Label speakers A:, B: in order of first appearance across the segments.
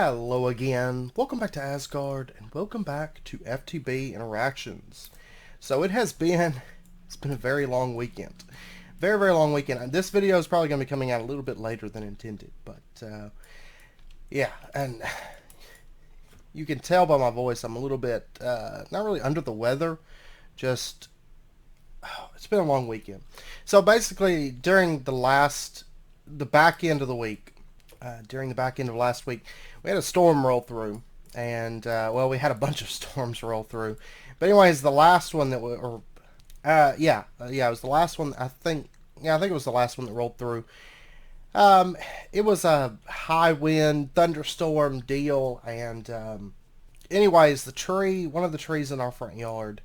A: Hello again, welcome back to Asgard, and welcome back to FTB Interactions. So it's been a very long weekend. Very long weekend. And this video is probably going to be coming out a little bit later than intended, but yeah, and you can tell by my voice I'm a little bit, not really under the weather, just, it's been a long weekend. So basically, during the back end of the week, during the back end of last week, we had a storm roll through, and well, we had a bunch of storms roll through. But anyways, the last one that it was the last one. I think it was the last one that rolled through. It was a high wind thunderstorm deal, and anyways, one of the trees in our front yard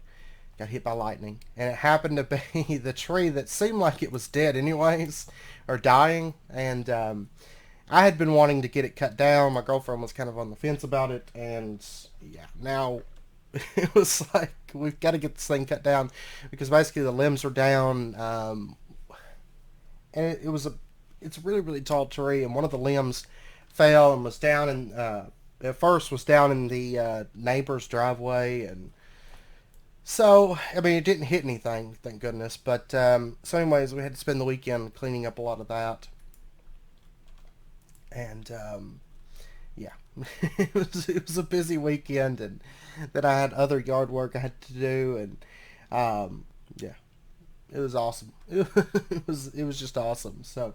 A: got hit by lightning, and it happened to be the tree that seemed like it was dead anyways, or dying, and I had been wanting to get it cut down. My girlfriend was kind of on the fence about it, and yeah, now it was like, we've got to get this thing cut down, because basically the limbs are down, and it's a really tall tree, and one of the limbs fell and was down in, at first was down in the neighbor's driveway, and so, I mean, it didn't hit anything, thank goodness, but so anyways, we had to spend the weekend cleaning up a lot of that. And yeah, it was a busy weekend, and then I had other yard work I had to do, and yeah, it was awesome. It was just awesome. So,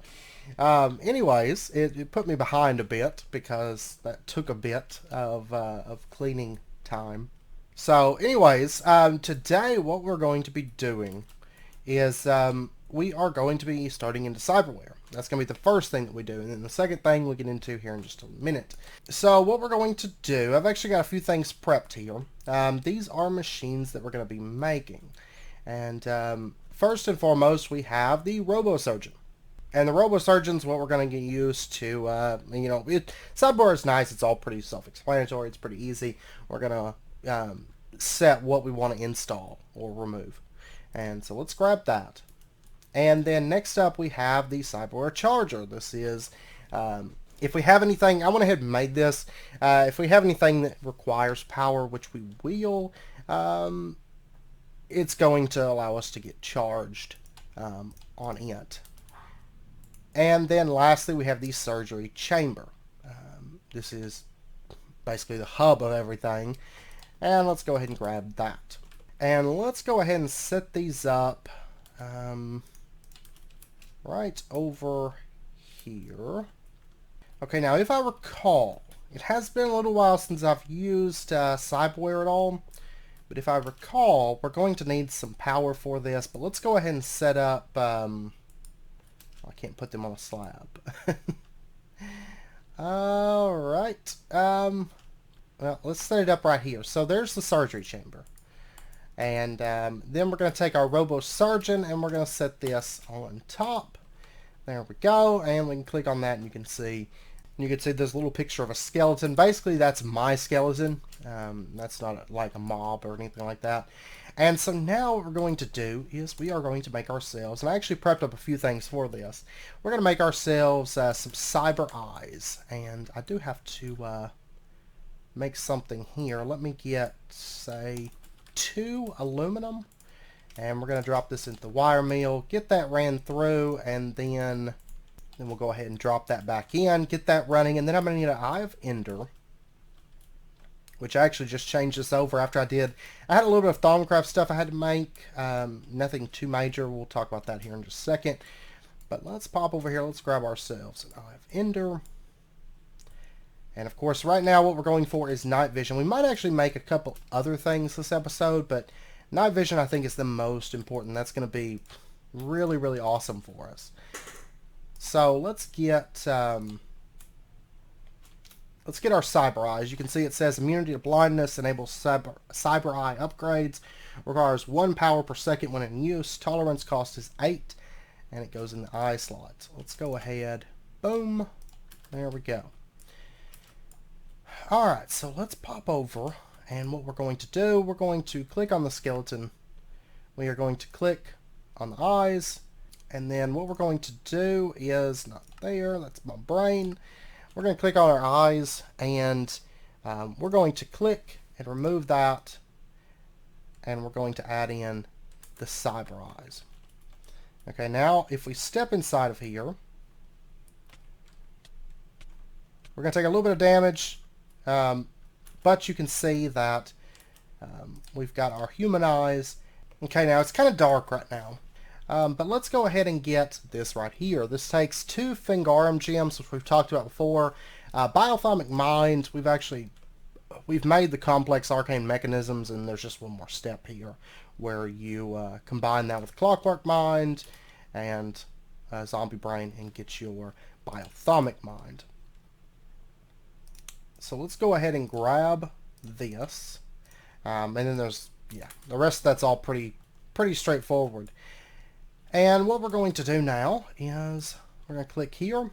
A: anyways, it put me behind a bit because that took a bit of cleaning time. So, anyways, today what we're going to be doing is we are going to be starting into cyberware. That's going to be the first thing that we do, and then the second thing we'll get into here in just a minute. So what we're going to do, I've actually got a few things prepped here. These are machines that we're going to be making. And first and foremost, we have the RoboSurgeon. And the RoboSurgeon is what we're going to get used to. Cyberware is nice. It's all pretty self-explanatory. It's pretty easy. We're going to set what we want to install or remove. And so let's grab that. And then next up we have the cyberware charger. This is, if we have anything, I went ahead and made this. If we have anything that requires power, which we will, it's going to allow us to get charged on it. And then lastly we have the surgery chamber. This is basically the hub of everything. And let's go ahead and grab that. And let's go ahead and set these up right over here. Okay, now if I recall, it has been a little while since I've used cyberware at all, but if I recall, we're going to need some power for this, but let's go ahead and set up, I can't put them on a slab. Alright, well, let's set it up right here. So there's the surgery chamber. And then we're going to take our RoboSurgeon and we're going to set this on top. There we go. And we can click on that and you can see this little picture of a skeleton. Basically, that's my skeleton. That's not like a mob or anything like that. And so now what we're going to do is we are going to make ourselves, and I actually prepped up a few things for this. We're going to make ourselves some cyber eyes. And I do have to make something here. Let me get, say, 2 aluminum, and we're going to drop this into the wire mill, get that ran through, and then we'll go ahead and drop that back in, get that running, and then I'm going to need an Eye of Ender, which I actually just changed this over after I had a little bit of Thaumcraft stuff I had to make, nothing too major. We'll talk about that here in just a second, but let's pop over here, let's grab ourselves an Eye of Ender. And of course, right now what we're going for is night vision. We might actually make a couple other things this episode, but night vision I think is the most important. That's going to be really awesome for us. So let's get our cyber eyes. You can see it says immunity to blindness, enables cyber eye upgrades, requires 1 power per second when in use, tolerance cost is 8, and it goes in the eye slot. So let's go ahead. Boom. There we go. Alright, so let's pop over, and what we're going to do, we're going to click on the skeleton. We are going to click on the eyes, and then what we're going to do is, not there, that's my brain. we're going to click on our eyes, and we're going to click and remove that, and we're going to add in the cyber eyes. Okay, now if we step inside of here, we're going to take a little bit of damage, but you can see that we've got our human eyes. Okay, now it's kind of dark right now, but let's go ahead and get this right here. This takes 2 Fingarum gems, which we've talked about before. Biothomic Mind, we've made the complex arcane mechanisms, and there's just one more step here where you combine that with Clockwork Mind and Zombie Brain and get your Biothomic Mind. So let's go ahead and grab this, and then there's, yeah, the rest of that's all pretty straightforward. And what we're going to do now is we're going to click here,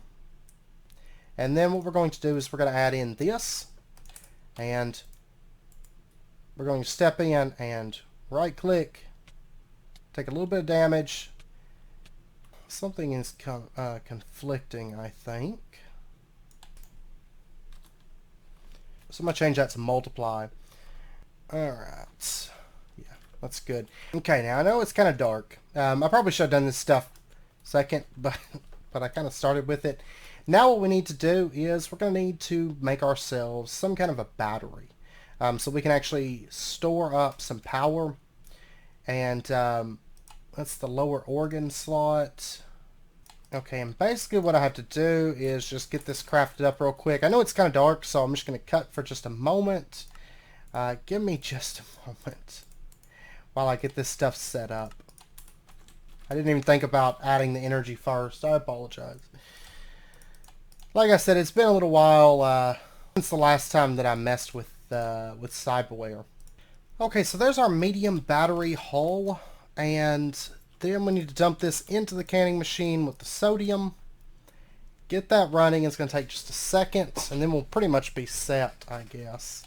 A: and then what we're going to do is we're going to add in this, and we're going to step in and right click, take a little bit of damage. Something is conflicting, I think. So I'm going to change that to multiply. Alright. Yeah, that's good. Okay, now I know it's kind of dark. I probably should have done this stuff second, but I kind of started with it. Now what we need to do is we're going to need to make ourselves some kind of a battery. So we can actually store up some power. And that's the lower organ slot. Okay, and basically what I have to do is just get this crafted up real quick. I know it's kind of dark, so I'm just going to cut for just a moment. Give me just a moment while I get this stuff set up. I didn't even think about adding the energy first. I apologize. Like I said, it's been a little while since the last time that I messed with cyberware. Okay, so there's our medium battery hull, and then we need to dump this into the canning machine with the sodium. Get that running. It's going to take just a second, and then we'll pretty much be set, I guess.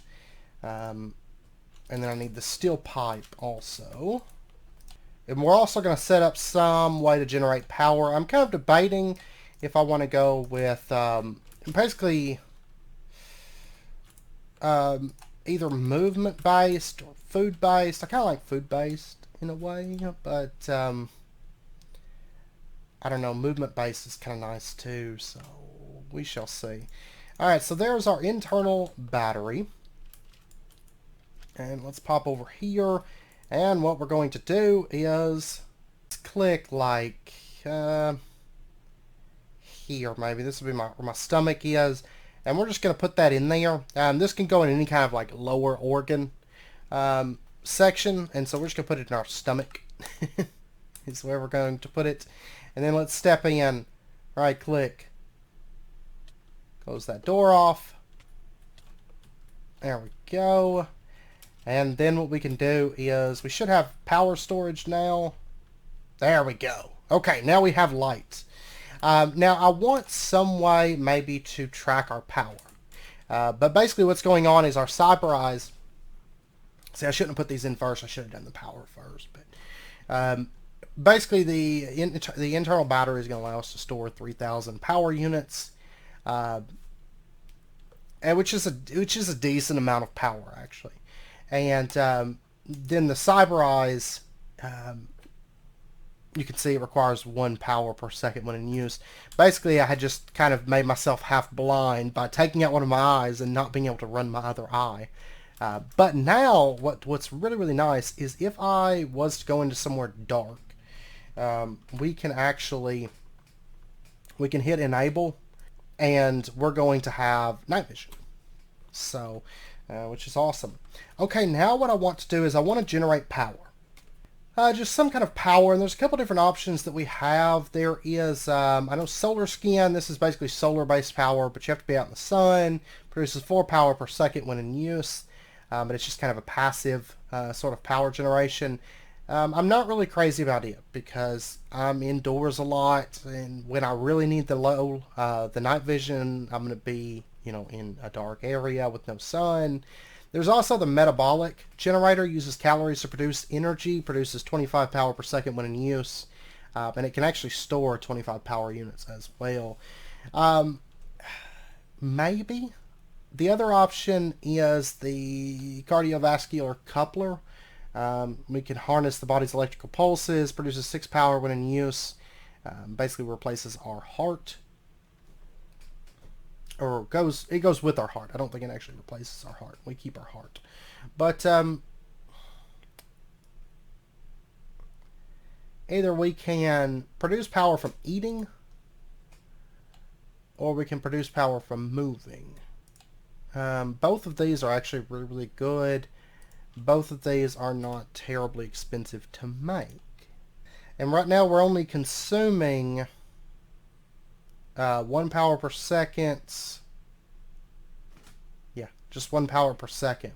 A: And then I need the steel pipe also. And we're also going to set up some way to generate power. I'm kind of debating if I want to go with basically either movement-based or food-based. I kind of like food-based in a way, but I don't know, movement-based is kind of nice too, so we shall see. Alright, so there's our internal battery. And let's pop over here, and what we're going to do is click like here, maybe. This will be where my stomach is, and we're just going to put that in there. This can go in any kind of like lower organ section, and so we're just going to put it in our stomach is where we're going to put it. And then let's step in, right click, close that door off. There we go. And then what we can do is we should have power storage now. There we go. Okay, now we have light. Now I want some way maybe to track our power. But basically what's going on is our cyber eyes. See, I shouldn't have put these in first. I should have done the power first. But basically the internal battery is going to allow us to store 3,000 power units, and which is a decent amount of power actually. And then the cyber eyes, you can see it requires 1 power per second when in use. Basically, I had just kind of made myself half blind by taking out one of my eyes and not being able to run my other eye. But now, what's really, really nice is if I was to go into somewhere dark, we can hit enable, and we're going to have night vision. So, which is awesome. Okay, now what I want to do is I want to generate power. Just some kind of power, and there's a couple different options that we have. There is, I know solar skin. This is basically solar-based power, but you have to be out in the sun. Produces 4 power per second when in use, but it's just kind of a passive sort of power generation. I'm not really crazy about it because I'm indoors a lot, and when I really need the night vision, I'm going to be, in a dark area with no sun. There's also the metabolic generator, uses calories to produce energy, produces 25 power per second when in use, and it can actually store 25 power units as well. maybe. The other option is the cardiovascular coupler. We can harness the body's electrical pulses, produces 6 power when in use. Basically replaces our heart. Or it goes with our heart. I don't think it actually replaces our heart. We keep our heart. But either we can produce power from eating, or we can produce power from moving. Both of these are actually really, really good. Both of these are not terribly expensive to make. And right now we're only consuming 1 power per second. Yeah, just 1 power per second.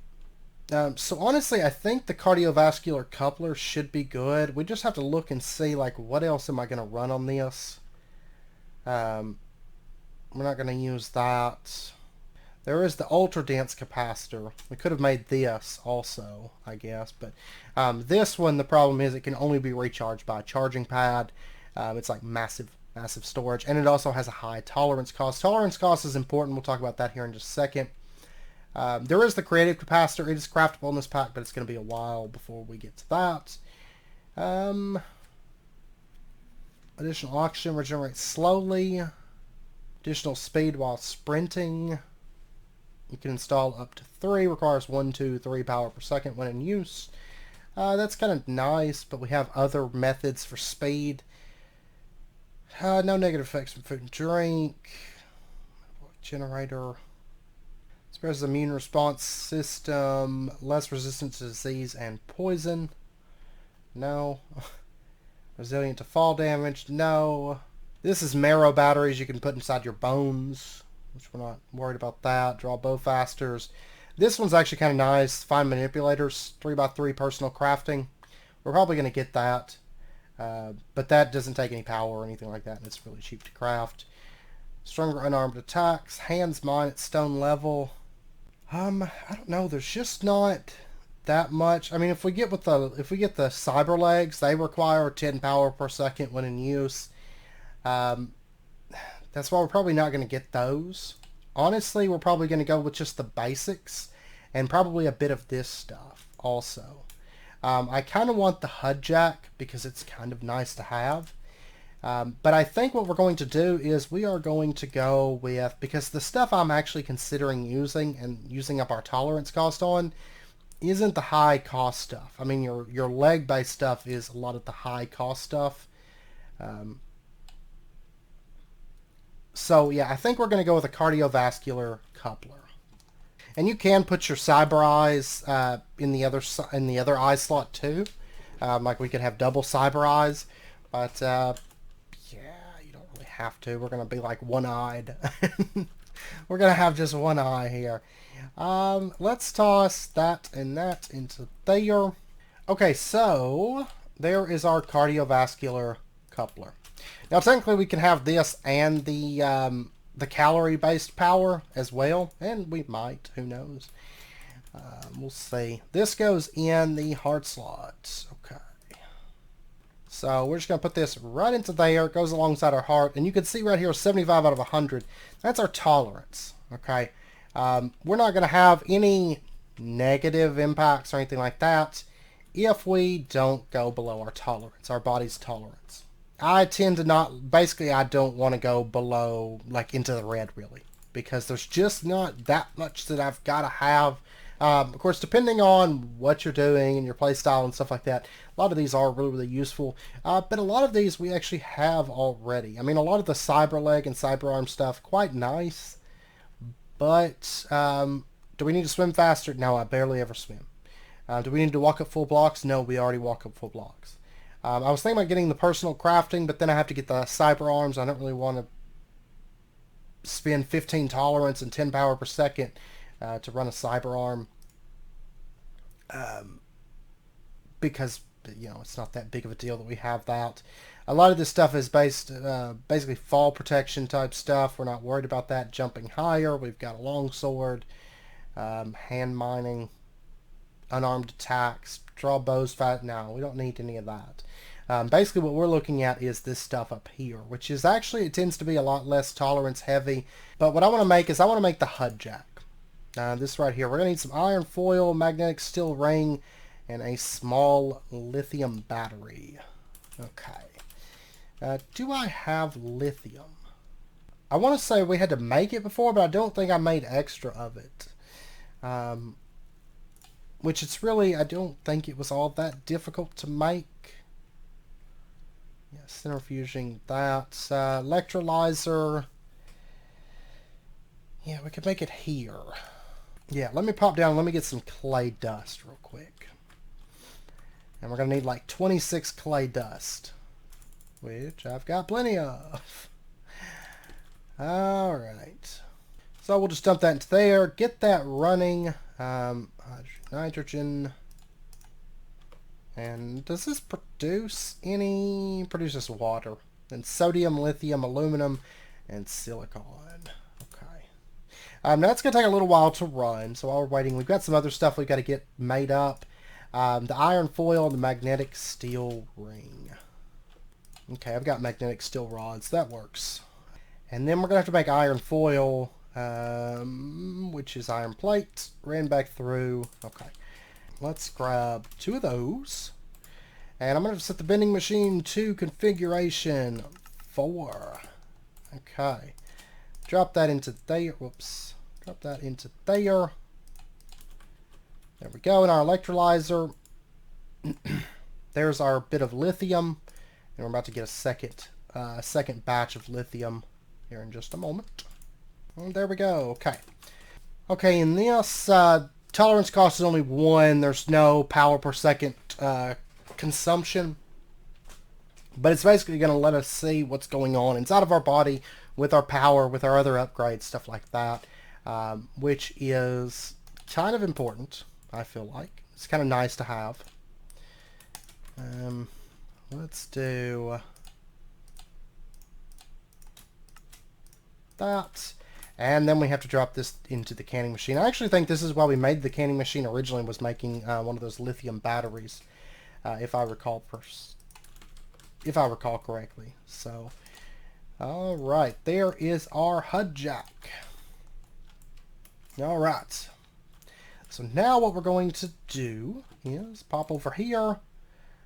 A: So honestly, I think the cardiovascular coupler should be good. We just have to look and see, like, what else am I going to run on this? We're not going to use that. There is the ultra dense capacitor. We could have made this also, I guess. But this one, the problem is it can only be recharged by a charging pad. It's like massive storage. And it also has a high tolerance cost. Tolerance cost is important. We'll talk about that here in just a second. There is the creative capacitor. It is craftable in this pack, but it's going to be a while before we get to that. Additional oxygen regenerates slowly. Additional speed while sprinting. You can install up to 3. Requires 1, 2, 3 power per second when in use. That's kind of nice, but we have other methods for speed. No negative effects from food and drink. Generator. Suppresses immune response system. Less resistant to disease and poison. No. Resilient to fall damage. No. This is marrow batteries you can put inside your bones, which we're not worried about that. Draw bowfasters. This one's actually kind of nice. Fine manipulators. 3x3 personal crafting. We're probably going to get that. But that doesn't take any power or anything like that, and it's really cheap to craft. Stronger unarmed attacks. Hands mine at stone level. I don't know. There's just not that much. I mean, if we get the cyber legs, they require 10 power per second when in use. That's why we're probably not going to get those. Honestly, we're probably going to go with just the basics and probably a bit of this stuff also. I kind of want the HUD jack because it's kind of nice to have. But I think what we're going to do is we are going to go with, because the stuff I'm actually considering using and using up our tolerance cost on isn't the high cost stuff. I mean, your leg based stuff is a lot of the high cost stuff. So yeah, I think we're going to go with a cardiovascular coupler. And you can put your cyber eyes in the other eye slot too. Like we could have double cyber eyes, but yeah, you don't really have to. We're going to be like one-eyed. We're going to have just one eye here. Let's toss that and that into there. Okay, so there is our cardiovascular coupler. Now, technically, we can have this and the calorie-based power as well, and we might. Who knows? We'll see. This goes in the heart slot. Okay. So we're just going to put this right into there. It goes alongside our heart, and you can see right here, 75 out of 100. That's our tolerance. Okay. We're not going to have any negative impacts or anything like that if we don't go below our tolerance, our body's tolerance. I tend to not, basically I don't want to go below, like into the red really, because there's just not that much that I've got to have. Of course, depending on what you're doing and your play style and stuff like that, a lot of these are really, really useful. But a lot of these we actually have already. I mean, a lot of the cyber leg and cyber arm stuff, quite nice. But do we need to swim faster? No, I barely ever swim. Do we need to walk up full blocks? No, we already walk up full blocks. I was thinking about getting the personal crafting, but then I have to get the cyber arms. I don't really want to spend 15 tolerance and 10 power per second to run a cyber arm. Because, you know, it's not that big of a deal that we have that. A lot of this stuff is based, basically fall protection type stuff. We're not worried about that. Jumping higher. We've got a long sword. Hand mining. Unarmed attacks. draw bows fast. No, we don't need any of that. Basically what we're looking at is this stuff up here, which is actually, it tends to be a lot less tolerance heavy. But what I want to make is I want to make the HUD jack. This right here. We're going to need some iron foil, magnetic steel ring, and a small lithium battery. Okay. Do I have lithium? I want to say we had to make it before, but I don't think I made extra of it. Which it's really, I don't think it was all that difficult to make. Yeah, centrifuging that. Electrolyzer. Yeah, we could make it here. Yeah, let me pop down. Let me get some clay dust real quick. And we're going to need like 26 clay dust. Which I've got plenty of. Alright. So we'll just dump that into there. Get that running. Nitrogen. And does this produce any? Produces water. Then sodium, lithium, aluminum, and silicon. Okay. Now it's going to take a little while to run. So while we're waiting, we've got some other stuff we've got to get made up. The iron foil and the magnetic steel ring. Okay, I've got magnetic steel rods. That works. And then we're going to have to make iron foil, which is iron plate. Ran back through. Okay. Let's grab 2 of those. And I'm going to set the vending machine to configuration 4. Okay. Drop that into there. Whoops. Drop that into there. There we go. And our electrolyzer. There's our bit of lithium. And we're about to get a second batch of lithium here in just a moment. And there we go. Okay. Okay, in this, tolerance cost is only 1. There's no power per second consumption. But it's basically going to let us see what's going on inside of our body with our power, with our other upgrades, stuff like that. Which is kind of important, I feel like. It's kind of nice to have. Let's do that. And then we have to drop this into the canning machine. I actually think this is why we made the canning machine originally, was making one of those lithium batteries, if I recall correctly. So, all right, there is our HUD jack. All right. So now what we're going to do is pop over here,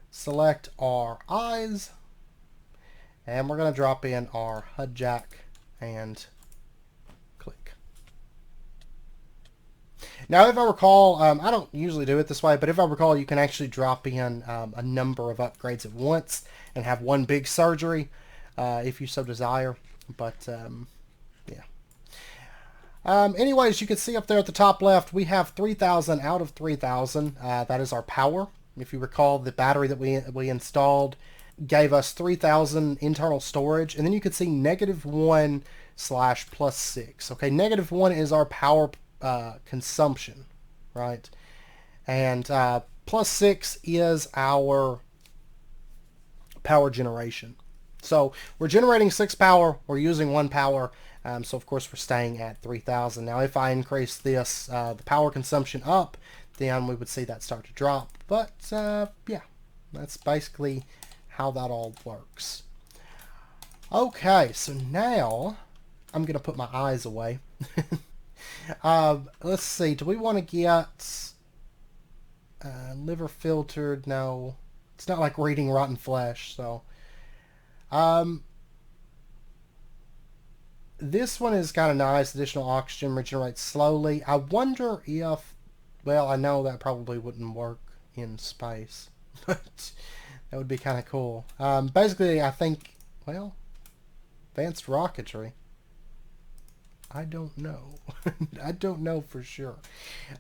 A: select our eyes, and we're going to drop in our HUD jack and click. Now, if I recall, I don't usually do it this way, but if I recall, you can actually drop in a number of upgrades at once and have one big surgery if you so desire. But, yeah. Anyways, you can see up there at the top left, we have 3,000 out of 3,000. That is our power. If you recall, the battery that we installed gave us 3,000 internal storage. And then you could see -1 / +6. Okay, -1 is our power consumption, right? And +6 is our power generation. So we're generating 6 power, we're using 1 power, so of course we're staying at 3,000. Now if I increase this, the power consumption up, then we would see that start to drop. But yeah, that's basically how that all works. Okay, so now I'm going to put my eyes away. Let's see, do we want to get liver filtered? No, it's not like we're eating rotten flesh, so this one is kind of nice. Additional oxygen regenerates slowly. I wonder if, well, I know that probably wouldn't work in space, but that would be kind of cool. Basically, I think, well, advanced rocketry. I don't know. I don't know for sure.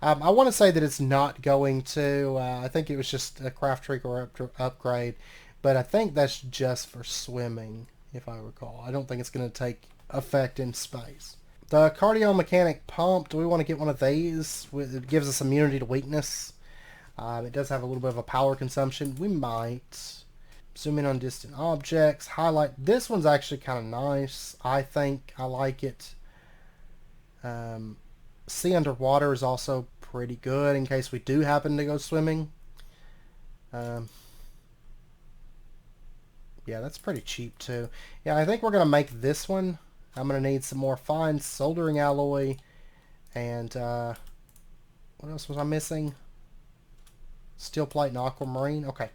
A: I want to say that it's not going to. I think it was just a craft trigger upgrade, but I think that's just for swimming, if I recall. I don't think it's going to take effect in space. The cardiomechanic pump, do we want to get one of these? It gives us immunity to weakness. It does have a little bit of a power consumption. We might zoom in on distant objects. Highlight. This one's actually kind of nice. I think I like it. See underwater is also pretty good in case we do happen to go swimming. Um, yeah, that's pretty cheap too. Yeah, I think we're going to make this one. I'm going to need some more fine soldering alloy. And what else was I missing? Steel plate and aquamarine. Okay.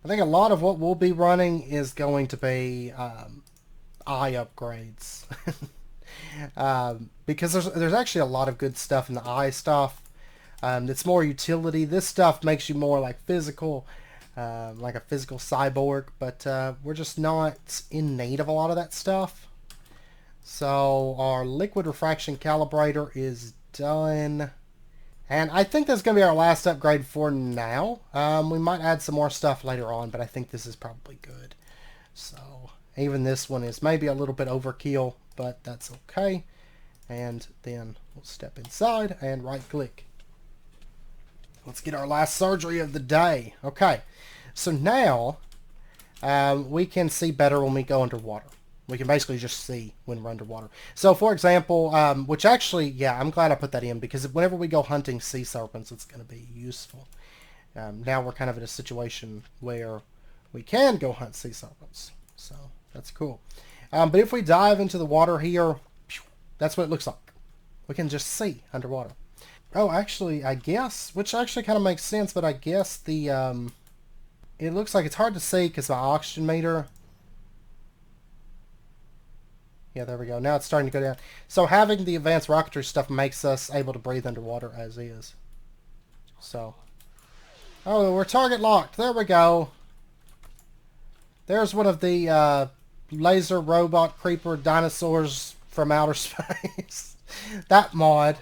A: I think a lot of what we'll be running is going to be eye upgrades. Because there's actually a lot of good stuff in the eye stuff. It's more utility. This stuff makes you more like physical, like a physical cyborg, but we're just not in need of a lot of that stuff. So our liquid refraction calibrator is done. And I think that's going to be our last upgrade for now. We might add some more stuff later on, but I think this is probably good. So even this one is maybe a little bit overkill, but that's okay. And then we'll step inside and right click. Let's get our last surgery of the day. Okay, so now we can see better when we go underwater. We can basically just see when we're underwater. So, for example, which actually, yeah, I'm glad I put that in because whenever we go hunting sea serpents, it's going to be useful. Now we're kind of in a situation where we can go hunt sea serpents. So, that's cool. But if we dive into the water here, that's what it looks like. We can just see underwater. Oh, actually, I guess, which actually kind of makes sense, but I guess the, it looks like it's hard to see because my oxygen meter... Yeah, there we go. Now it's starting to go down. So having the advanced rocketry stuff makes us able to breathe underwater as is. So. Oh, we're target locked. There we go. There's one of the laser robot creeper dinosaurs from outer space. That mod.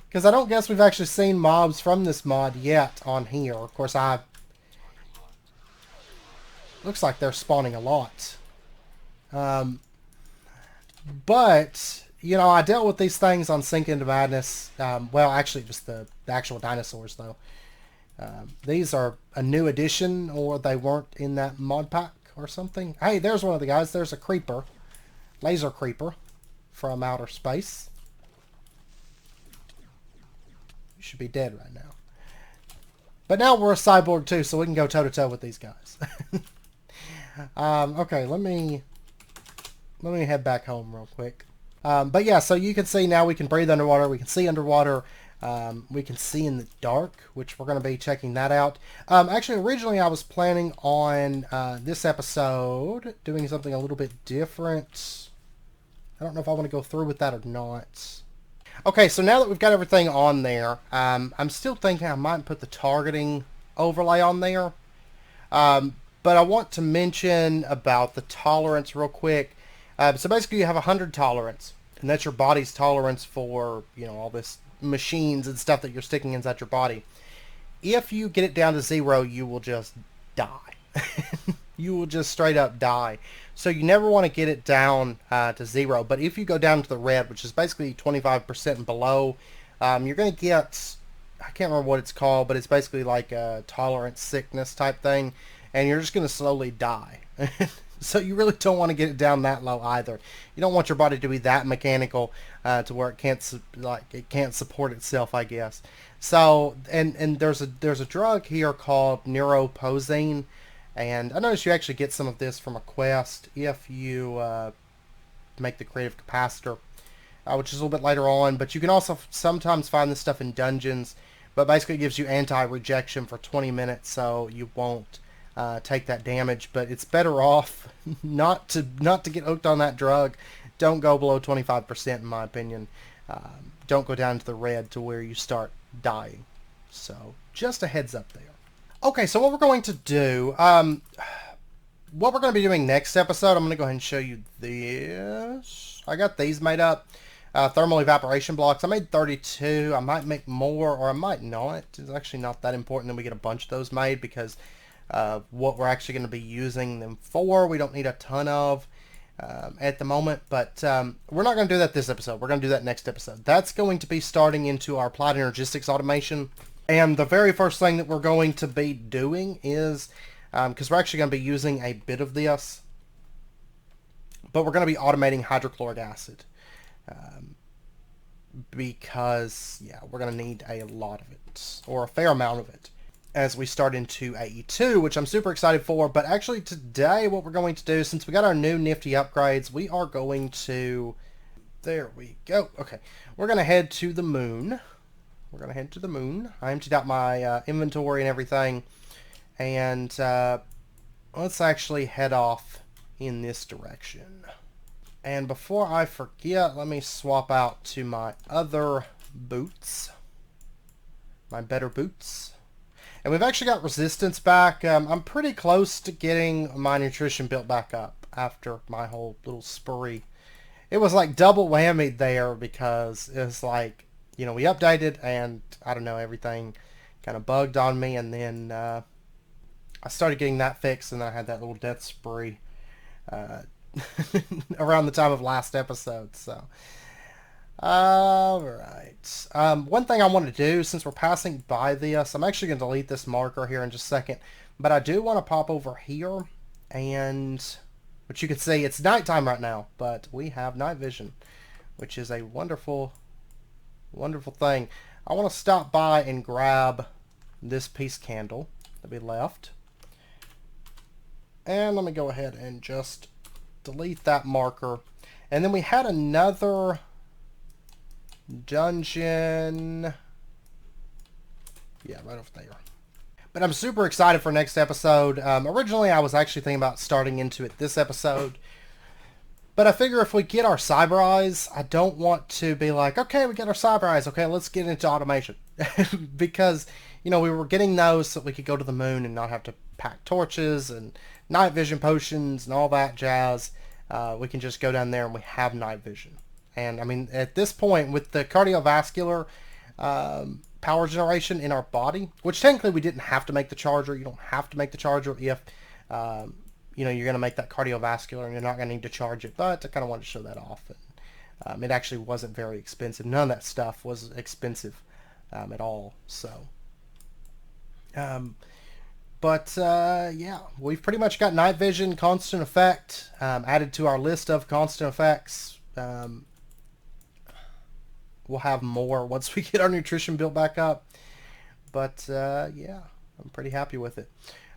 A: Because I don't guess we've actually seen mobs from this mod yet on here. Of course, looks like they're spawning a lot. But, you know, I dealt with these things on Sink into Madness. Well, actually, just the actual dinosaurs, though. These are a new addition, or they weren't in that mod pack or something. Hey, there's one of the guys. There's a creeper. Laser creeper from outer space. You should be dead right now. But now we're a cyborg, too, so we can go toe-to-toe with these guys. Okay, let me head back home real quick. But yeah, so you can see now we can breathe underwater. We can see underwater. We can see in the dark, which we're going to be checking that out. Actually, originally I was planning on this episode doing something a little bit different. I don't know if I want to go through with that or not. Okay, so now that we've got everything on there, I'm still thinking I might put the targeting overlay on there. But I want to mention about the tolerance real quick. So basically you have 100 tolerance, and that's your body's tolerance for, you know, all this machines and stuff that you're sticking inside your body. If you get it down to 0, you will just die. You will just straight up die. So you never want to get it down to 0. But if you go down to the red, which is basically 25% and below, you're going to get, I can't remember what it's called, but it's basically like a tolerance sickness type thing. And you're just going to slowly die. So you really don't want to get it down that low either. You don't want your body to be that mechanical to where it can't support itself, I guess. So and there's a drug here called neuroposine, and I noticed you actually get some of this from a quest if you make the creative capacitor, which is a little bit later on. But you can also sometimes find this stuff in dungeons. But basically, it gives you anti-rejection for 20 minutes, so you won't take that damage. But it's better off not to get hooked on that drug. Don't go below 25% in my opinion. Don't go down to the red to where you start dying. So just a heads up there. Okay, so what we're going to do, what we're going to be doing next episode, I'm going to go ahead and show you this. I got these made up. Thermal evaporation blocks. I made 32. I might make more or I might not. It's actually not that important that we get a bunch of those made because what we're actually going to be using them for, we don't need a ton of at the moment. But we're not going to do that this episode. We're going to do that next episode. That's going to be starting into our applied energistics automation. And the very first thing that we're going to be doing is, because we're actually going to be using a bit of this, but we're going to be automating hydrochloric acid. Because, yeah, we're going to need a lot of it, or a fair amount of it. as we start into AE2, which I'm super excited for. But actually today what we're going to do, since we got our new nifty upgrades, we are going to... There we go. Okay. We're going to head to the moon. We're going to head to the moon. I emptied out my inventory and everything. And let's actually head off in this direction. And before I forget, let me swap out to my other boots. My better boots. And we've actually got resistance back. I'm pretty close to getting my nutrition built back up after my whole little spree. It was like double whammy there because it was like, you know, we updated and I don't know, everything kind of bugged on me, and then I started getting that fixed, and then I had that little death spree around the time of last episode. So, all right. One thing I want to do, since we're passing by this, I'm actually going to delete this marker here in just a second, but I do want to pop over here, and which you can see, it's nighttime right now, but we have night vision, which is a wonderful, wonderful thing. I want to stop by and grab this peace candle that we left. And let me go ahead and just delete that marker. And then we had another dungeon. Yeah, right over there. But I'm super excited for next episode. Originally, I was actually thinking about starting into it this episode. But I figure if we get our cyber eyes, I don't want to be like, okay, we get our cyber eyes. Okay, let's get into automation. Because, you know, we were getting those so we could go to the moon and not have to pack torches and night vision potions and all that jazz. We can just go down there and we have night vision. And, I mean, at this point, with the cardiovascular power generation in our body, which technically we didn't have to make the charger. You don't have to make the charger if, you know, you're going to make that cardiovascular and you're not going to need to charge it. But I kind of wanted to show that off. And, it actually wasn't very expensive. None of that stuff was expensive at all. So, yeah, we've pretty much got night vision, constant effect, added to our list of constant effects. We'll have more once we get our nutrition built back up. But, yeah, I'm pretty happy with it.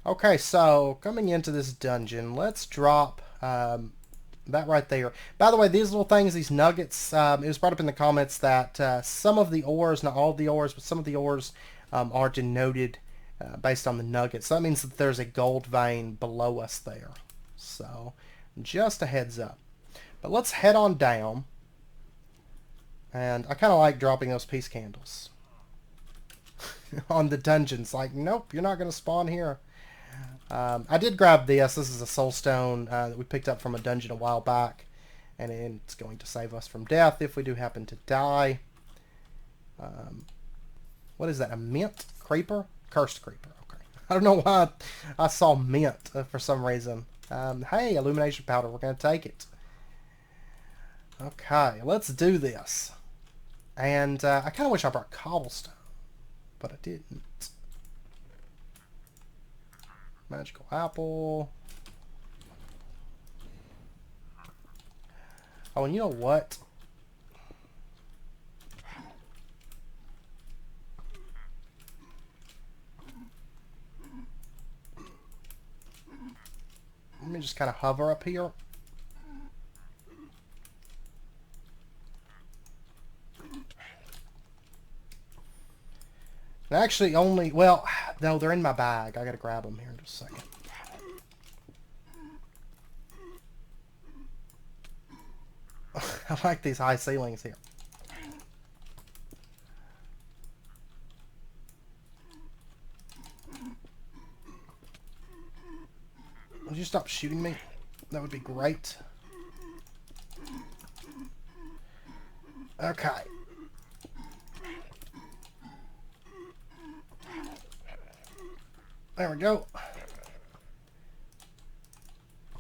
A: Okay, so coming into this dungeon, let's drop that right there. By the way, these little things, these nuggets, it was brought up in the comments that some of the ores, not all of the ores, but some of the ores are denoted based on the nuggets. So that means that there's a gold vein below us there. So, just a heads up. But let's head on down. And I kind of like dropping those peace candles on the dungeons. Like, nope, you're not going to spawn here. I did grab this. This is a soul stone that we picked up from a dungeon a while back. And it's going to save us from death if we do happen to die. What is that? A mint creeper? Cursed creeper. Okay. I don't know why I saw mint for some reason. Hey, illumination powder. We're going to take it. Okay, let's do this. And I kind of wish I brought cobblestone, but I didn't. Magical apple. Oh, and you know what? Let me just kind of hover up here. Actually, only, well, no, they're in my bag. I gotta grab them here in just a second. I like these high ceilings here. Would you stop shooting me? That would be great. Okay. There we go.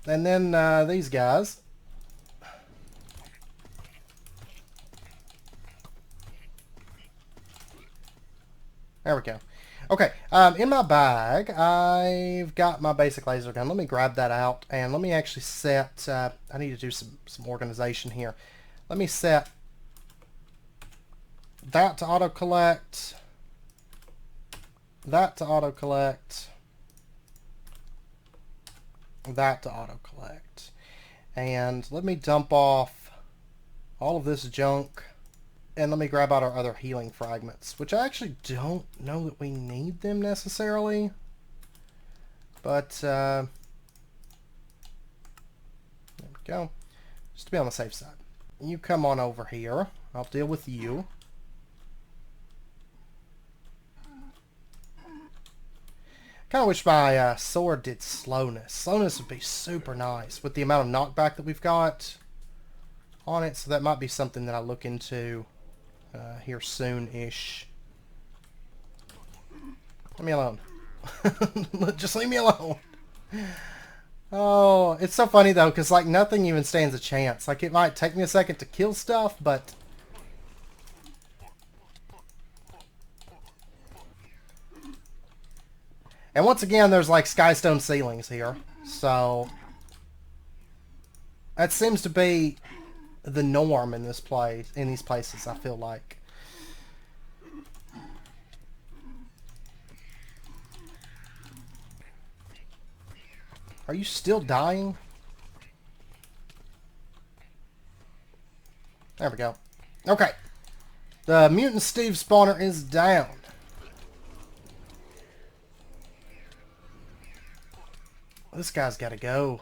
A: And then these guys. There we go. Okay, in my bag, I've got my basic laser gun. Let me grab that out, and let me actually set, I need to do some organization here. Let me set that to auto-collect. that to auto-collect. That to auto-collect. And let me dump off all of this junk. And let me grab out our other healing fragments, which I actually don't know that we need them necessarily. But, there we go. Just to be on the safe side. You come on over here. I'll deal with you. Kind of wish my sword did slowness. Slowness would be super nice with the amount of knockback that we've got on it. So that might be something that I look into here soon-ish. Leave me alone. Just leave me alone. Oh, it's so funny though, because like nothing even stands a chance. Like it might take me a second to kill stuff, but and once again, there's like skystone ceilings here, so that seems to be the norm in this place, in these places. I feel like. Are you still dying? There we go. Okay. The Mutant Steve spawner is down. This guy's got to go.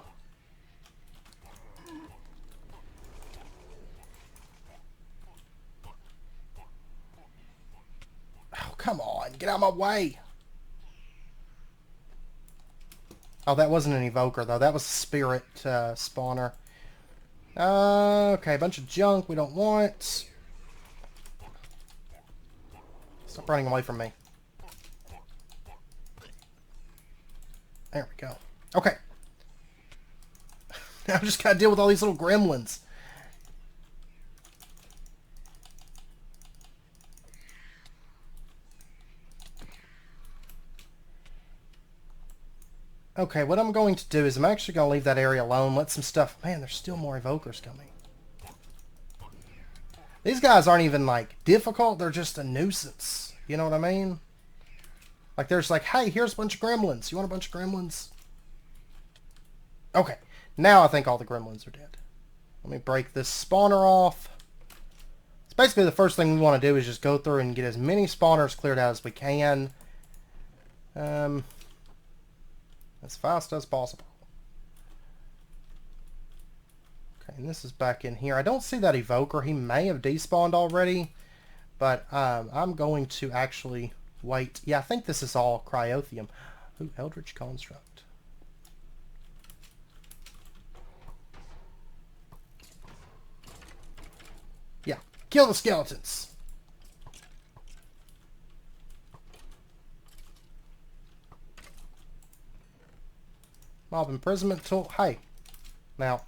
A: Oh, come on. Get out of my way. Oh, that wasn't an evoker, though. That was a spirit spawner. Okay, a bunch of junk we don't want. Stop running away from me. There we go. Okay. Now I just gotta deal with all these little gremlins. Okay, what I'm going to do is I'm actually going to leave that area alone, let some stuff... Man, there's still more evokers coming. These guys aren't even, like, difficult. They're just a nuisance. You know what I mean? Like, there's like, hey, here's a bunch of gremlins. You want a bunch of gremlins? Okay. Now I think all the gremlins are dead. Let me break this spawner off. It's basically the first thing we want to do is just go through and get as many spawners cleared out as we can. As fast as possible. Okay, and this is back in here. I don't see that evoker. He may have despawned already, but I'm going to actually wait. Yeah, I think this is all cryotheum. Ooh, Eldritch Construct. Yeah, kill the skeletons. Mob imprisonment tool. Hey. Now.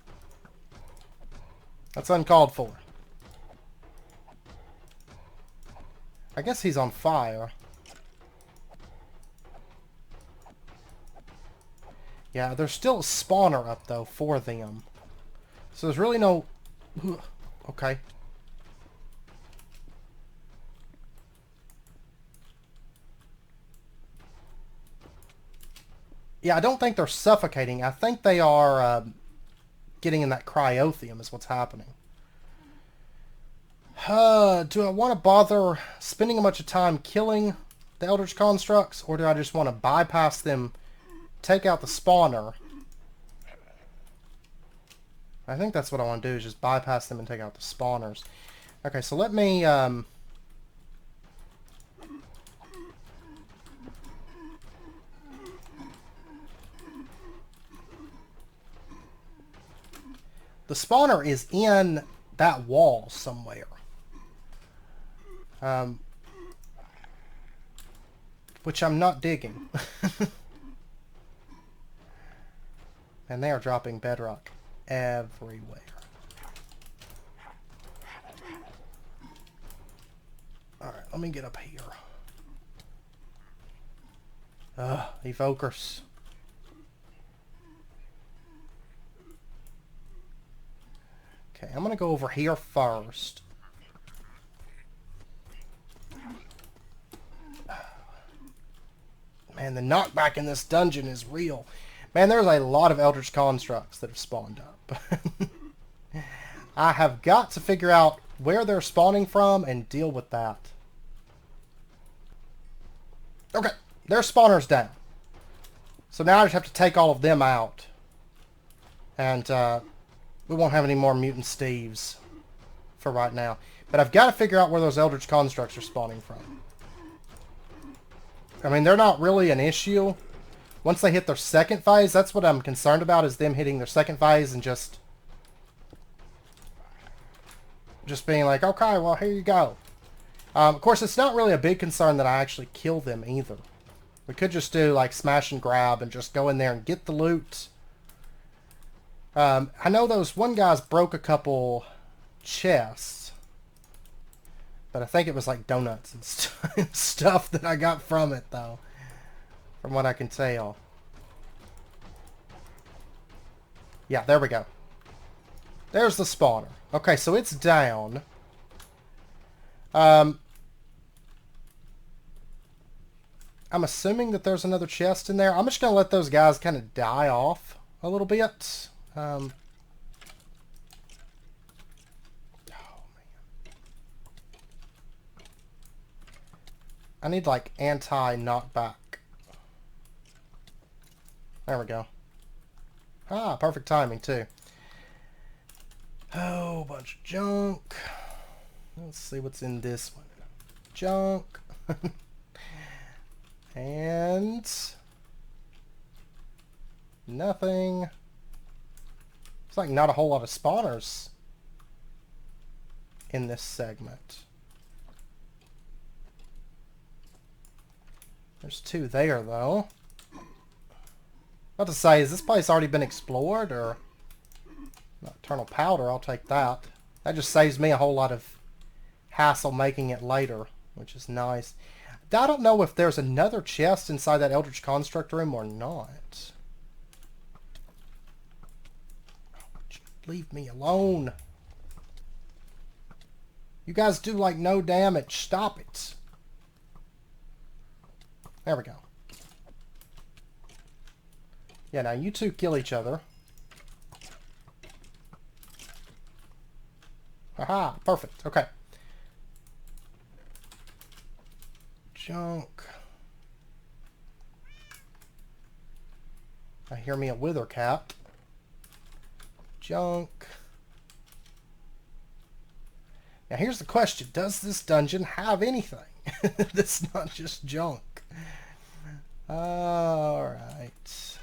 A: That's uncalled for. I guess he's on fire. Yeah, there's still a spawner up, though, for them. So there's really no... Okay. Yeah, I don't think they're suffocating. I think they are getting in that cryotheum is what's happening. Do I want to bother spending a bunch of time killing the Eldritch Constructs? Or do I just want to bypass them, take out the spawner? I think that's what I want to do, is just bypass them and take out the spawners. Okay, so let me... The spawner is in that wall somewhere. Which I'm not digging. And they are dropping bedrock everywhere. Alright, let me get up here. Evokers. Okay, I'm gonna go over here first. And the knockback in this dungeon is real. Man, there's a lot of Eldritch Constructs that have spawned up. I have got to figure out where they're spawning from and deal with that. Okay, their spawner's down. So now I just have to take all of them out. And we won't have any more Mutant Steves for right now. But I've got to figure out where those Eldritch Constructs are spawning from. I mean, they're not really an issue. Once they hit their second phase, that's what I'm concerned about, is them hitting their second phase and just being like, okay, well, here you go. Of course, it's not really a big concern that I actually kill them either. We could just do, like, smash and grab and just go in there and get the loot. I know those one guys broke a couple chests. But I think it was, like, donuts and stuff that I got from it, though. From what I can tell. Yeah, there we go. There's the spawner. Okay, so it's down. I'm assuming that there's another chest in there. I'm just going to let those guys kind of die off a little bit. Oh, man. I need, like, anti-knockback. There we go. Ah, perfect timing, too. Oh, bunch of junk. Let's see what's in this one. Junk. And nothing. It's like not a whole lot of spawners in this segment. There's two there, though. What to say, has this place already been explored, or nocturnal powder? I'll take that. That just saves me a whole lot of hassle making it later, which is nice. I don't know if there's another chest inside that Eldritch Construct room or not. Leave me alone. You guys do like no damage. Stop it. There we go. Yeah, now you two kill each other. Aha, perfect. Okay. Junk. I hear me a wither cat. Junk. Now here's the question. Does this dungeon have anything that's not just junk? Alright.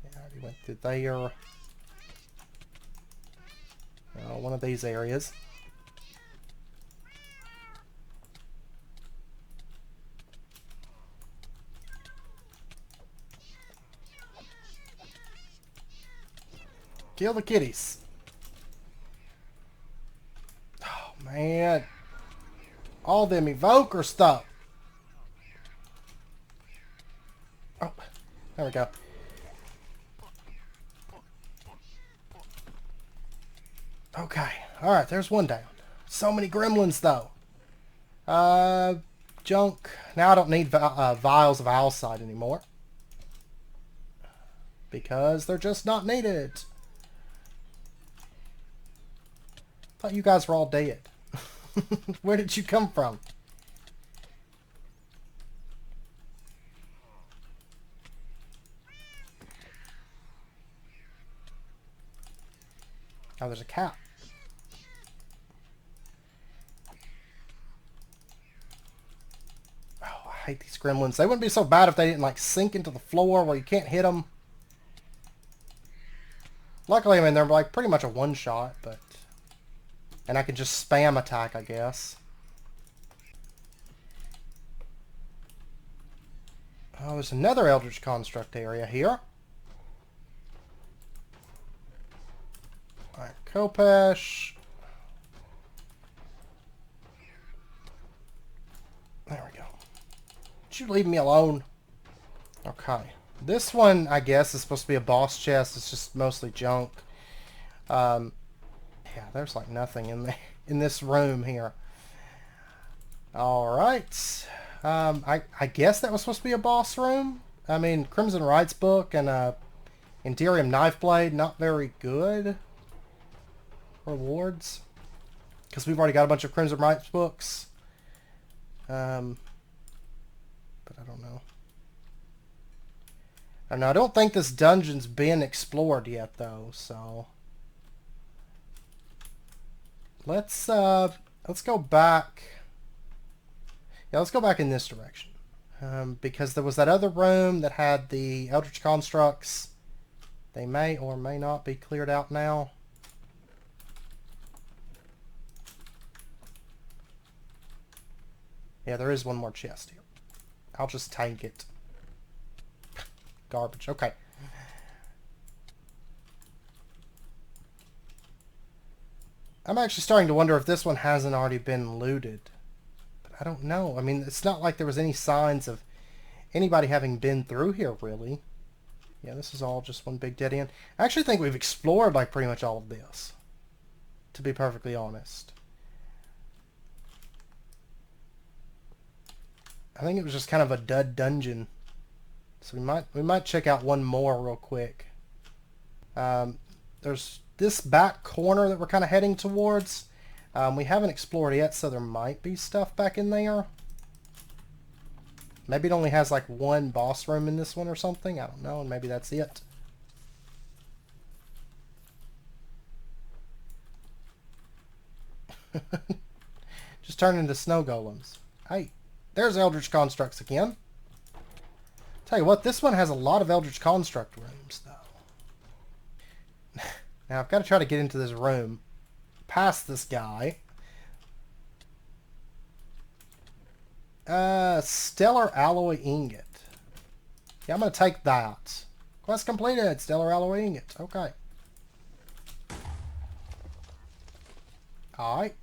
A: Yeah, I already went through there. One of these areas. Kill the kitties. Oh, man. All them evoker stuff. Oh, there we go. Okay. Alright, there's one down. So many gremlins, though. Junk. Now I don't need vials of owlside anymore. Because they're just not needed. Thought you guys were all dead. Where did you come from? Oh, there's a cat. Oh, I hate these gremlins. They wouldn't be so bad if they didn't, like, sink into the floor where you can't hit them. Luckily, I mean, they're, like, pretty much a one-shot, but... And I can just spam attack, I guess. Oh, there's another Eldritch Construct area here. Alright, Kopesh. There we go. Would you leave me alone? Okay. This one, I guess, is supposed to be a boss chest. It's just mostly junk. Yeah, there's like nothing in there in this room here. All right. I guess that was supposed to be a boss room. I mean, Crimson Rights book and Enderium Knife Blade, not very good rewards. Because we've already got a bunch of Crimson Rights books. But I don't know. And I don't think this dungeon's been explored yet, though, so... Let's go back... Yeah, let's go back in this direction. Because there was that other room that had the Eldritch Constructs. They may or may not be cleared out now. Yeah, there is one more chest here. I'll just tank it. Garbage. Okay. I'm actually starting to wonder if this one hasn't already been looted. But I don't know. I mean, it's not like there was any signs of anybody having been through here, really. Yeah, this is all just one big dead end. I actually think we've explored, like, pretty much all of this. To be perfectly honest. I think it was just kind of a dud dungeon. So we might check out one more real quick. There's this back corner that we're kind of heading towards. We haven't explored yet, so there might be stuff back in there. Maybe it only has like one boss room in this one or something. I don't know, and maybe that's it. Just turn into snow golems. Hey, there's Eldritch Constructs again. Tell you what, this one has a lot of Eldritch Construct rooms, though. Now, I've got to try to get into this room past this guy. Stellar Alloy Ingot. Yeah, I'm going to take that. Quest completed. Stellar Alloy Ingot. Okay. Alright.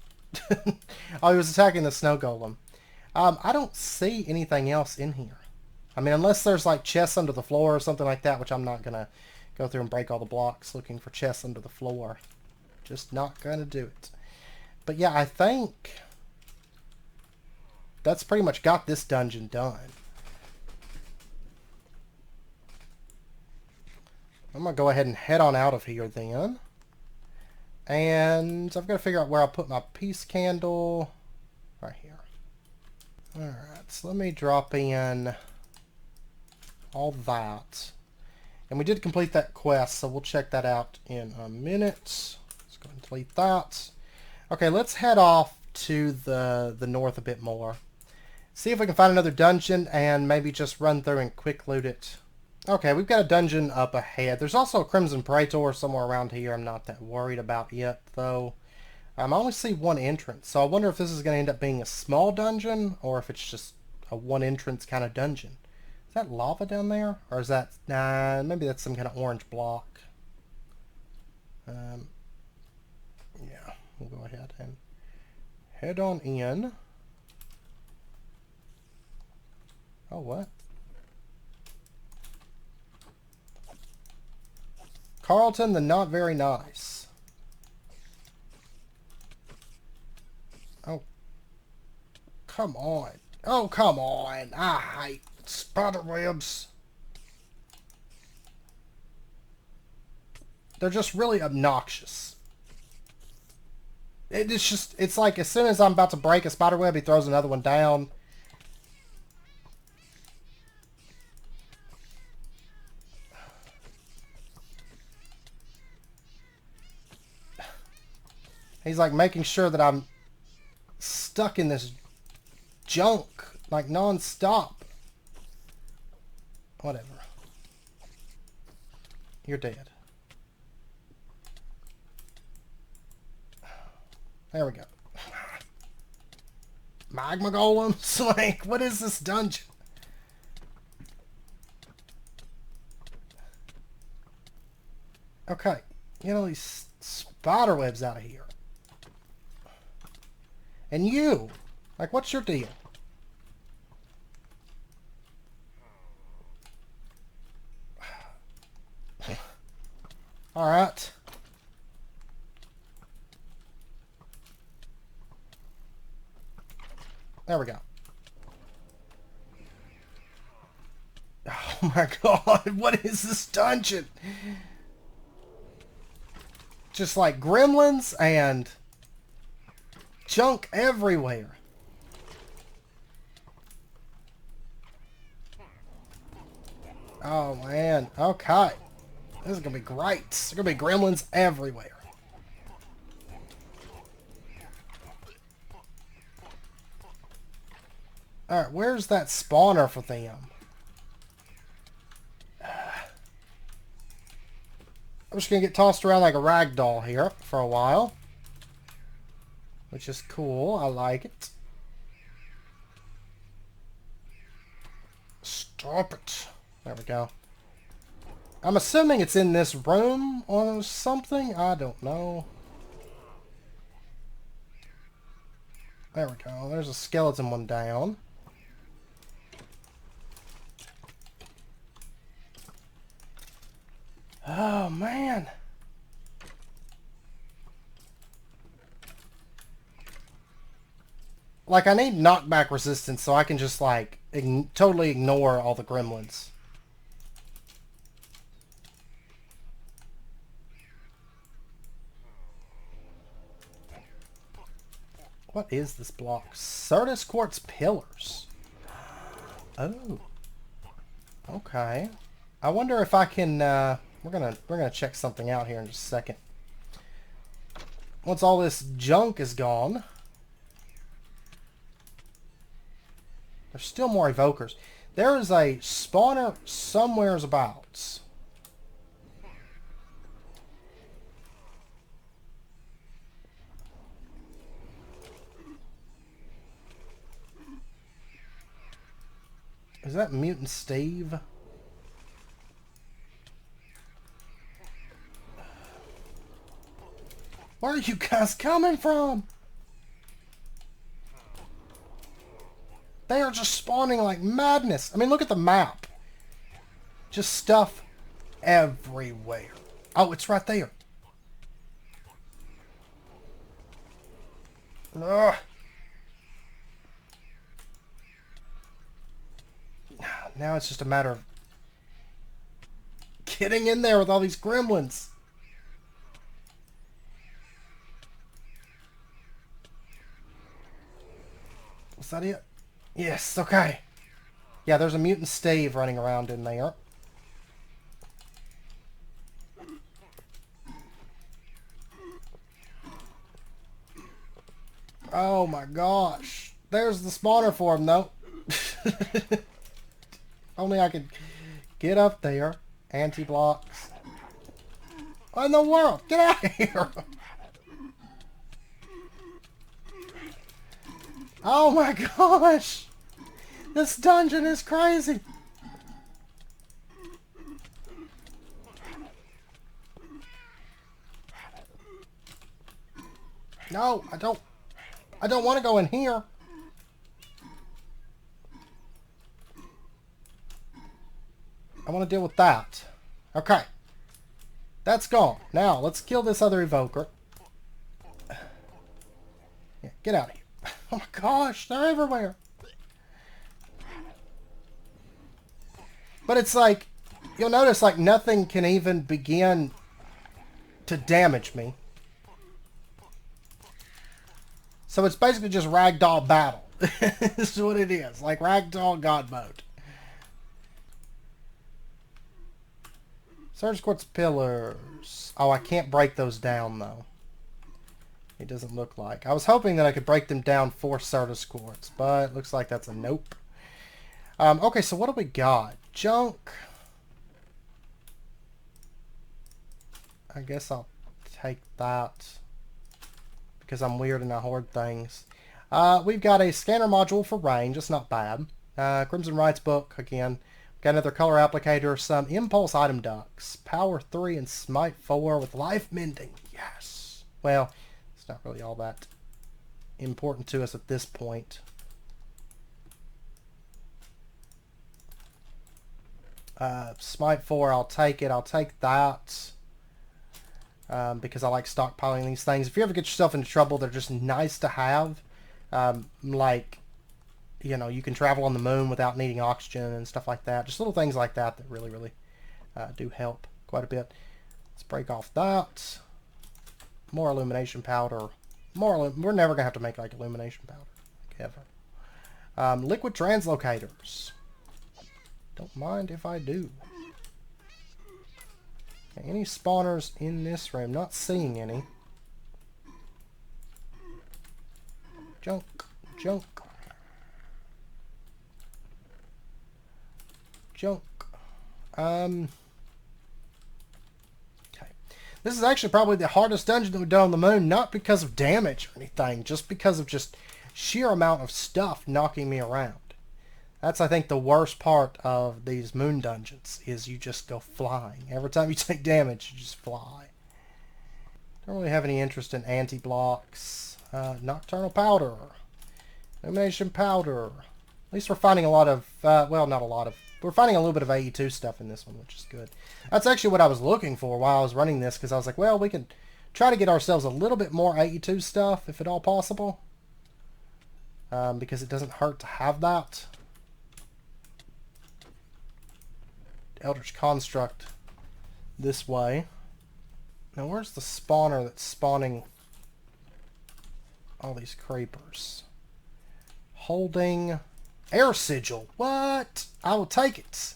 A: Oh, he was attacking the snow golem. I don't see anything else in here. I mean, unless there's like chests under the floor or something like that, which I'm not going to go through and break all the blocks looking for chests under the floor. Just not going to do it. But yeah, I think that's pretty much got this dungeon done. I'm going to go ahead and head on out of here then. And I've got to figure out where I'll put my peace candle. Right here. Alright, so let me drop in all that. And we did complete that quest, so we'll check that out in a minute. Let's go ahead and delete that. Okay, let's head off to the north a bit more. See if we can find another dungeon and maybe just run through and quick loot it. Okay, we've got a dungeon up ahead. There's also a Crimson Praetor somewhere around here I'm not that worried about yet, though. I only see one entrance, so I wonder if this is going to end up being a small dungeon or if it's just a one entrance kind of dungeon. Is that lava down there? Or is that... Nah, maybe that's some kind of orange block. Yeah, we'll go ahead and head on in. Oh, what? Carlton the Not Very Nice. Oh. Come on. Oh, come on. I hate spider webs. They're just really obnoxious. It's just, it's like as soon as I'm about to break a spider web, he throws another one down. He's like making sure that I'm stuck in this junk, like non-stop. Whatever. You're dead. There we go. Magma golems? Like, what is this dungeon? Okay. Get all these spider webs out of here. And you! Like, what's your deal? Alright. There we go. my god, what is this dungeon? Just like gremlins and junk everywhere. Oh man, okay. This is gonna be great. There's gonna be gremlins everywhere. Alright, where's that spawner for them? I'm just gonna get tossed around like a rag doll here for a while. Which is cool. I like it. Stop it. There we go. I'm assuming it's in this room or something. I don't know. There we go. There's a skeleton one down. Oh, man. Like, I need knockback resistance so I can just, like, totally ignore all the gremlins. What is this block? Certus quartz pillars. Oh. Okay. I wonder if I can, we're gonna check something out here in just a second. Once all this junk is gone. There's still more evokers. There is a spawner somewheres abouts. Is that Mutant Steve? Where are you guys coming from? They are just spawning like madness. I mean, look at the map. Just stuff everywhere. Oh, it's right there. Ugh. Now it's just a matter of getting in there with all these gremlins. Was that it? Yes, okay. Yeah, there's a mutant stave running around in there. Oh my gosh. There's the spawner for him, though. Only I could get up there. Anti-blocks. What in the world? Get out of here! Oh my gosh! This dungeon is crazy! No, I don't want to go in here. I want to deal with that. Okay. That's gone. Now, let's kill this other evoker. Yeah, get out of here. Oh my gosh, they're everywhere. But it's like, you'll notice like nothing can even begin to damage me. So it's basically just ragdoll battle. This is what it is. Like ragdoll god mode. Surge quartz pillars. Oh, I can't break those down though. It doesn't look like. I was hoping that I could break them down for Certus quartz, but it looks like that's a nope. Okay, so what do we got? Junk. I guess I'll take that because I'm weird and I hoard things. We've got a scanner module for range. It's not bad. Crimson Rights book again. Got another color applicator, some impulse item ducts, power 3 and smite 4 with life mending. Yes. Well, it's not really all that important to us at this point. Smite 4, I'll take it. I'll take that because I like stockpiling these things. If you ever get yourself into trouble, they're just nice to have. Like, you know, you can travel on the moon without needing oxygen and stuff like that. Just little things like that that really, really do help quite a bit. Let's break off that. More illumination powder. We're never going to have to make like illumination powder. Like ever. Liquid translocators. Don't mind if I do. Okay, any spawners in this room? Not seeing any. Junk. Junk. Junk. Okay. This is actually probably the hardest dungeon that we've done on the moon, not because of damage or anything, just because of just sheer amount of stuff knocking me around. That's, I think, the worst part of these moon dungeons, is you just go flying. Every time you take damage, you just fly. Don't really have any interest in anti-blocks. Nocturnal powder. Illumination powder. At least we're finding a lot of, well, not a lot of, we're finding a little bit of AE2 stuff in this one, which is good. That's actually what I was looking for while I was running this, because I was like, well, we can try to get ourselves a little bit more AE2 stuff, if at all possible. Because it doesn't hurt to have that. Eldritch Construct this way. Now, where's the spawner that's spawning all these creepers? Holding air sigil. What? I will take it.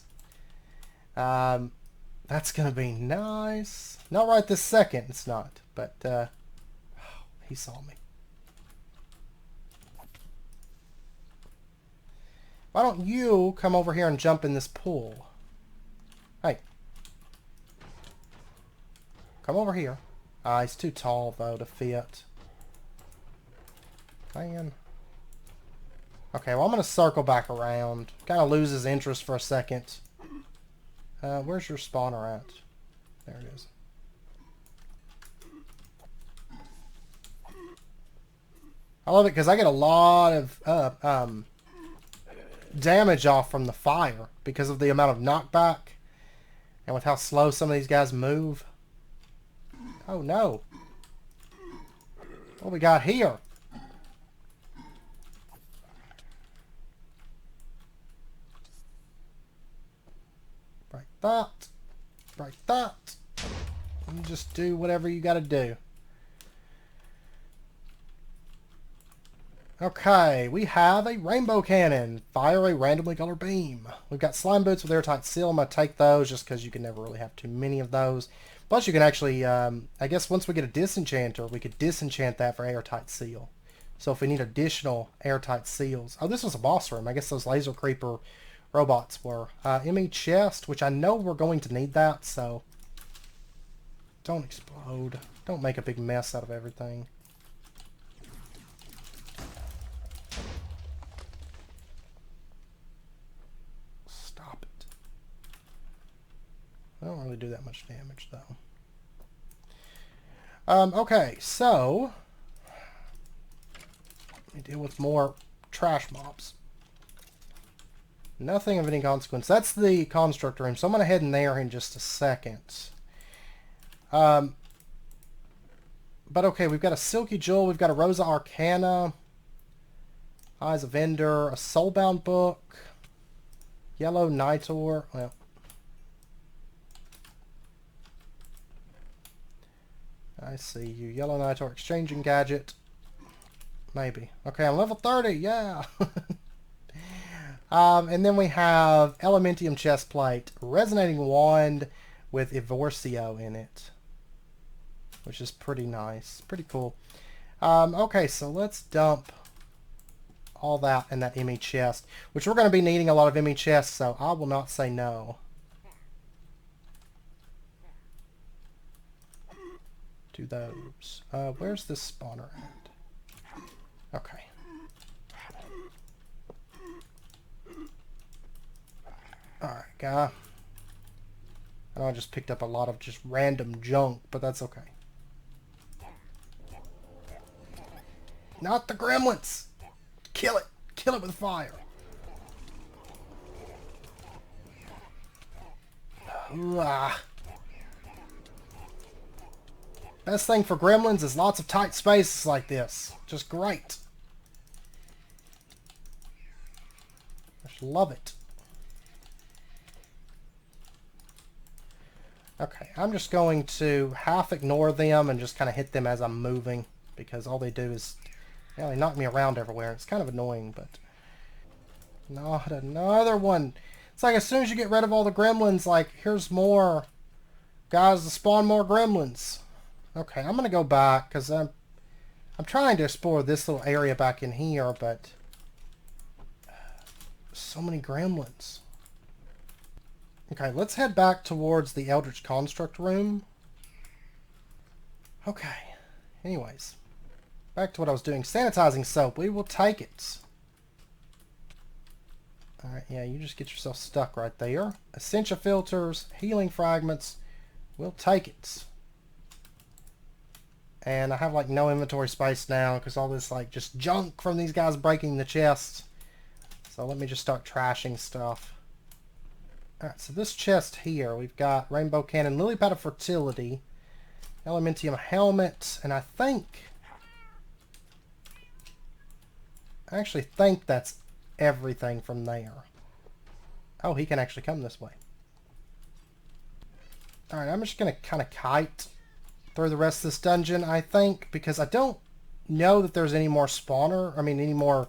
A: That's gonna be nice. Not right this second, it's not. But he saw me. Why don't you come over here and jump in this pool? Hey. Come over here. He's too tall, though, to fit. Man. Okay, well, I'm going to circle back around. Kind of loses interest for a second. Where's your spawner at? There it is. I love it because I get a lot of damage off from the fire because of the amount of knockback and with how slow some of these guys move. Oh no. What we got here? Break that. Break that. You just do whatever you gotta do. Okay, we have a rainbow cannon. Fire a randomly colored beam. We've got slime boots with airtight seal. I'm going to take those just because you can never really have too many of those. Plus you can actually, I guess once we get a disenchanter, we could disenchant that for airtight seal. So if we need additional airtight seals. Oh, this was a boss room. I guess those laser creeper robots were. ME chest, which I know we're going to need that, so don't explode. Don't make a big mess out of everything. I don't really do that much damage, though. Okay, so let me deal with more trash mobs. Nothing of any consequence. That's the construct room, so I'm going to head in there in just a second. But okay, we've got a Silky Jewel, we've got a Rosa Arcana, Eyes of Ender, a Soulbound book, Yellow Nitor, well, I see you. Yellow Nitor exchanging gadget. Maybe. Okay, I'm level 30. Yeah. And then we have Elementium chestplate, resonating wand with Evorcio in it, which is pretty nice. Pretty cool. Okay, so let's dump all that in that ME chest, which we're going to be needing a lot of ME chests, so I will not say no to those. Where's this spawner at? Okay. Alright, guy. I know I just picked up a lot of just random junk, but that's okay. Not the gremlins! Kill it! Kill it with fire! Ah. Best thing for gremlins is lots of tight spaces like this. Just great. Love it. Okay, I'm just going to half ignore them and just kind of hit them as I'm moving, because all they do is, you know, they knock me around everywhere. It's kind of annoying, but not another one. It's like as soon as you get rid of all the gremlins, like, here's more guys to spawn more gremlins. Okay, I'm gonna go back because I'm trying to explore this little area back in here, but so many gremlins. Okay, let's head back towards the Eldritch Construct room. Okay, anyways, back to what I was doing. Sanitizing soap, we will take it. Alright, yeah, you just get yourself stuck right there. Essentia filters, healing fragments, we'll take it. And I have like no inventory space now because all this like just junk from these guys breaking the chest. So let me just start trashing stuff. Alright, so this chest here, we've got Rainbow Cannon, Lily Pad of Fertility, Elementium Helmet, and I actually think that's everything from there. Oh, he can actually come this way. Alright, I'm just going to kind of kite through the rest of this dungeon, I think, because I don't know that there's any more any more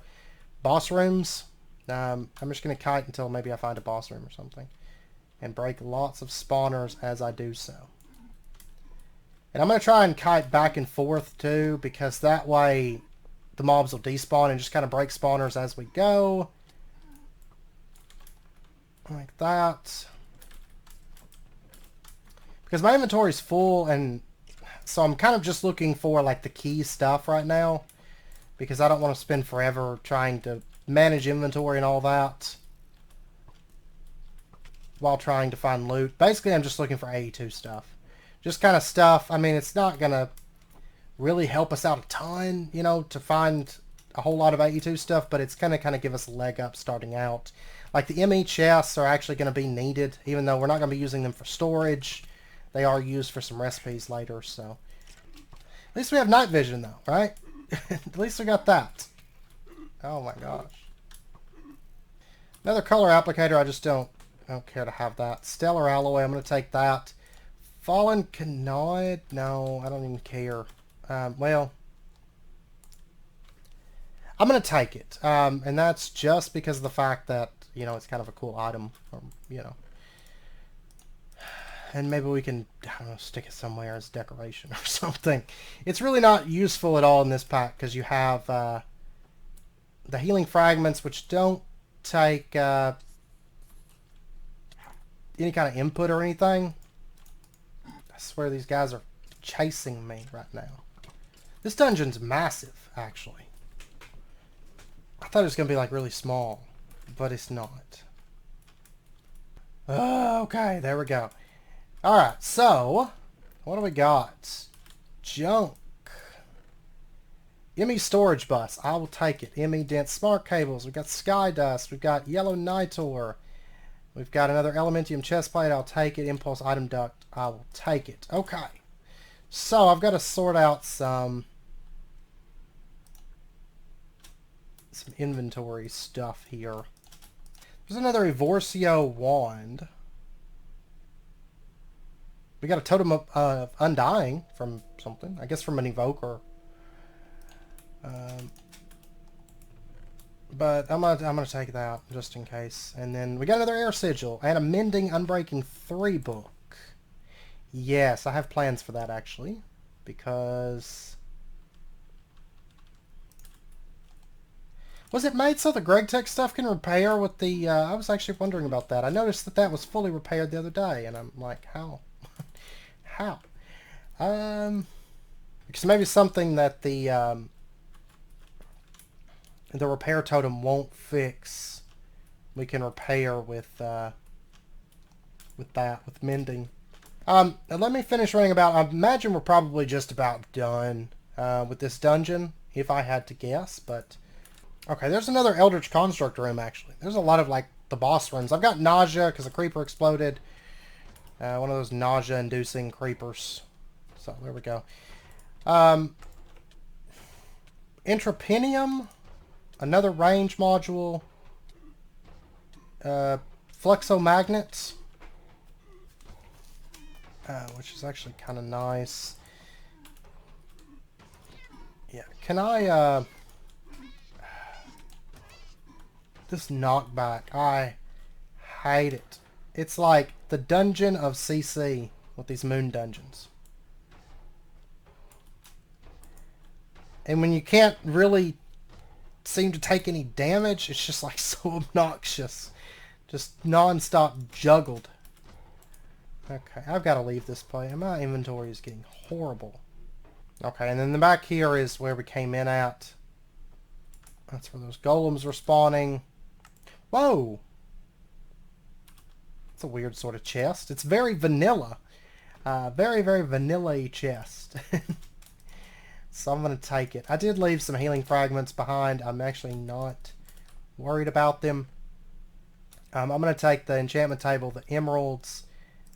A: boss rooms. I'm just going to kite until maybe I find a boss room or something. And break lots of spawners as I do so. And I'm going to try and kite back and forth too, because that way the mobs will despawn and just kind of break spawners as we go. Like that. Because my inventory is full, and so I'm kind of just looking for like the key stuff right now. Because I don't want to spend forever trying to manage inventory and all that while trying to find loot. Basically, I'm just looking for AE2 stuff. Just kind of stuff. I mean, it's not going to really help us out a ton, you know, to find a whole lot of AE2 stuff, but it's going to kind of give us a leg up starting out. Like the ME chests are actually going to be needed, even though we're not going to be using them for storage. They are used for some recipes later, so. At least we have night vision, though, right? At least we got that. Oh my gosh. Another color applicator, I just don't care to have that. Stellar Alloy, I'm going to take that. Fallen Canard, no, I don't even care. Well, I'm going to take it. And that's just because of the fact that, you know, it's kind of a cool item, you know. And maybe we can, I don't know, stick it somewhere as decoration or something. It's really not useful at all in this pack because you have the healing fragments, which don't take any kind of input or anything. I swear these guys are chasing me right now. This dungeon's massive, actually. I thought it was going to be like really small, but it's not. Okay, there we go. Alright, so, what do we got? Junk. ME storage bus, I will take it. ME dense smart cables, we've got sky dust, we've got yellow nitor, we've got another elementium chest plate, I'll take it. Impulse item duct, I will take it. Okay, so I've got to sort out some inventory stuff here. There's another Evorcio wand. We got a totem of undying from something. I guess from an evoker. But I'm gonna take that just in case. And then we got another air sigil and a mending unbreaking 3 book. Yes, I have plans for that actually, because was it made so the Greg Tech stuff can repair with the? I was actually wondering about that. I noticed that that was fully repaired the other day, and I'm like, how? How? Because maybe something that the repair totem won't fix, we can repair with mending. Let me finish running about. I imagine we're probably just about done with this dungeon, if I had to guess. But okay, there's another Eldritch Construct room. Actually, there's a lot of like the boss rooms. I've got nausea because a creeper exploded. One of those nausea-inducing creepers. So, there we go. Intrapinium. Another range module. flexomagnets, which is actually kind of nice. Yeah, can I, this knockback, I hate it. It's like the dungeon of CC with these moon dungeons. And when you can't really seem to take any damage, it's just like so obnoxious. Just non-stop juggled. Okay, I've got to leave this place. My inventory is getting horrible. Okay, and then the back here is where we came in at. That's where those golems were spawning. Whoa! It's a weird sort of chest. It's very vanilla. Very, very vanilla-y chest. So I'm going to take it. I did leave some healing fragments behind. I'm actually not worried about them. I'm going to take the enchantment table, the emeralds,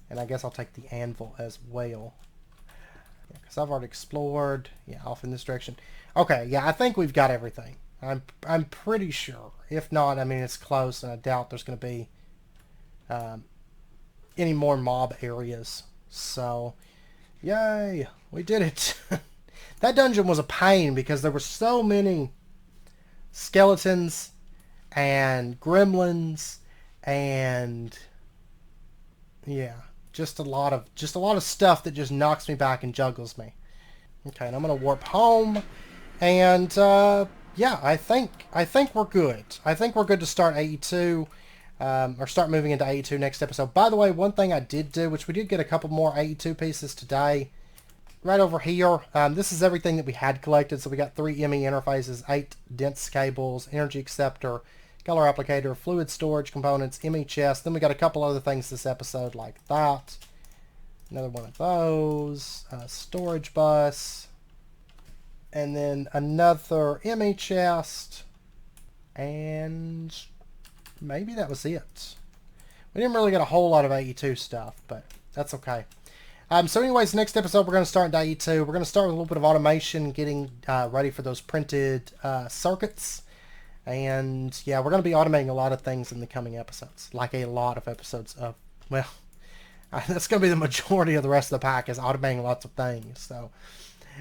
A: and I guess I'll take the anvil as well. Because I've already explored. Yeah, off in this direction. Okay, yeah, I think we've got everything. I'm pretty sure. If not, I mean, it's close, and I doubt there's going to be any more mob areas. So, yay! We did it! That dungeon was a pain because there were so many skeletons and gremlins and yeah, just a lot of stuff that just knocks me back and juggles me. Okay, and I'm gonna warp home, and yeah, I think we're good. I think we're good to start AE2, or start moving into AE2 next episode. By the way, one thing I did do, which we did get a couple more AE2 pieces today. Right over here, this is everything that we had collected. So we got 3 ME interfaces, 8 dense cables, energy acceptor, color applicator, fluid storage components, ME chest. Then we got a couple other things this episode like that. Another one of those, storage bus, and then another ME chest, and maybe that was it. We didn't really get a whole lot of AE2 stuff, but that's okay. So anyways, next episode we're going to start in AE2. We're going to start with a little bit of automation, getting ready for those printed circuits. And yeah, we're going to be automating a lot of things in the coming episodes. Like a lot of episodes of, well, that's going to be the majority of the rest of the pack is automating lots of things. So,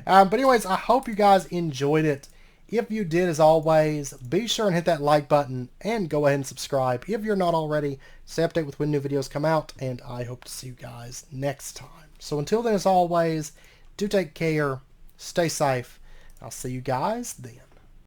A: but anyways, I hope you guys enjoyed it. If you did, as always, be sure and hit that like button and go ahead and subscribe if you're not already. Stay updated with when new videos come out, and I hope to see you guys next time. So until then, as always, do take care, stay safe. I'll see you guys then.